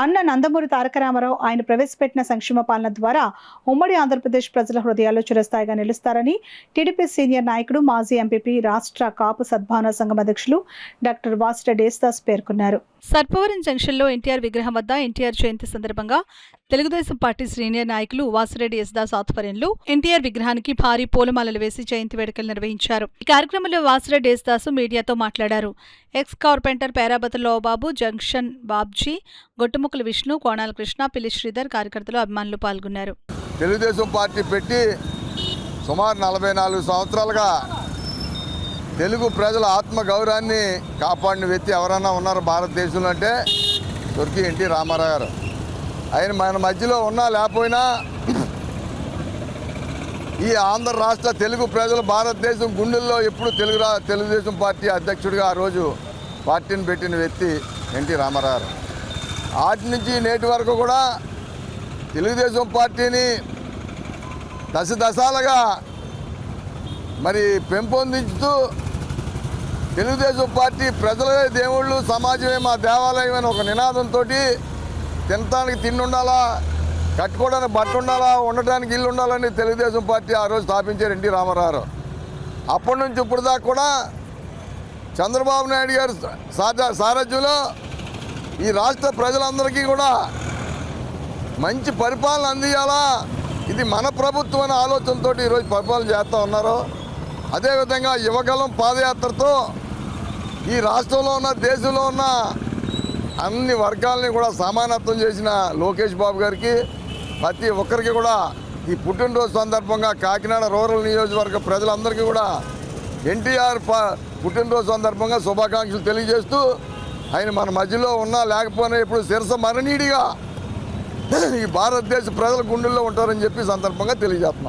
అన్న నందమూరి తారక రామారావు ఆయన ప్రవేశపెట్టిన సంక్షేమ పాలన ద్వారా ఉమ్మడి ఆంధ్రప్రదేశ్ ప్రజల హృదయాల్లో చిరస్థాయిగా నిలుస్తారని టీడీపీ సీనియర్ నాయకుడు మాజీ ఎంపీపీ రాష్ట్ర కాపు సద్భావన సంఘం అధ్యక్షులు డాక్టర్ వాసిరెడ్డి యేసుదాస్ పేర్కొన్నారు. సర్పవరం జంక్షన్లో ఎన్టీఆర్ విగ్రహం వద్ద ఎన్టీఆర్ జయంతి సందర్భంగా తెలుగుదేశం పార్టీ సీనియర్ నాయకులు వాసిరెడ్డి యేసుదాస్ ఆధ్వర్యంలో ఎన్టీఆర్ విగ్రహానికి భారీ పూలమాలలు వేసి జయంతి వేడుకలు నిర్వహించారు. ఈ కార్యక్రమంలో వాసిరెడ్డి యేసుదాస్ మీడియాతో మాట్లాడారు. ఎక్స్ కార్పెంటర్ పేరాబతుల బాబు, జంక్షన్ బాబ్జీ, గొట్టుముక్కల విష్ణు, కోణాల కృష్ణ, పిల్లి శ్రీధర్, కార్యకర్తలు, అభిమానులు పాల్గొన్నారు. తెలుగుదేశం పార్టీ పెట్టి సుమారు 44 సంవత్సరాలుగా తెలుగు ప్రజల ఆత్మ గౌరవాన్ని కాపాడిన వ్యక్తి ఎవరైనా ఉన్నారు భారతదేశంలో అంటే స్వర్గీయ ఎన్టీ రామారావు గారు. ఆయన మన మధ్యలో ఉన్నా లేకపోయినా ఈ ఆంధ్ర రాష్ట్ర తెలుగు ప్రజలు భారతదేశం గుండెల్లో ఎప్పుడు తెలుగుదేశం పార్టీ అధ్యక్షుడిగా ఆ రోజు పార్టీని పెట్టిన వ్యక్తి ఎన్టీ రామారావు గారు. ఆటి నుంచి నేటి వరకు కూడా తెలుగుదేశం పార్టీని దశలుగా మరి పెంపొందించుతూ తెలుగుదేశం పార్టీ ప్రజలే దేవుళ్ళు, సమాజమే మా దేవాలయం అని ఒక నినాదంతో తినటానికి తిండి ఉండాలా, కట్టుకోవడానికి బట్ట ఉండాలా, ఉండటానికి ఇల్లు ఉండాలని తెలుగుదేశం పార్టీ ఆ రోజు స్థాపించారు ఎన్టీ రామారావు. అప్పటి నుంచి ఇప్పుడు దాకా కూడా చంద్రబాబు నాయుడు గారు సారథ్యంలో ఈ రాష్ట్ర ప్రజలందరికీ కూడా మంచి పరిపాలన అందియాలా, ఇది మన ప్రభుత్వం అనే ఆలోచనతో ఈరోజు పరిపాలన చేస్తూ ఉన్నారు. అదేవిధంగా యువగలం పాదయాత్రతో ఈ రాష్ట్రంలో ఉన్న, దేశంలో ఉన్న అన్ని వర్గాలని కూడా సమానత్వం చేసిన లోకేష్ బాబు గారికి, ప్రతి ఒక్కరికి కూడా ఈ పుట్టినరోజు సందర్భంగా కాకినాడ రూరల్ నియోజకవర్గ ప్రజలందరికీ కూడా ఎన్టీఆర్ పుట్టినరోజు సందర్భంగా శుభాకాంక్షలు తెలియజేస్తూ, ఆయన మన మధ్యలో ఉన్నా లేకపోయినా ఇప్పుడు శిరస మరణీయుడిగా ఈ భారతదేశ ప్రజల గుండెల్లో ఉంటారని చెప్పి సందర్భంగా తెలియజేస్తున్నాం.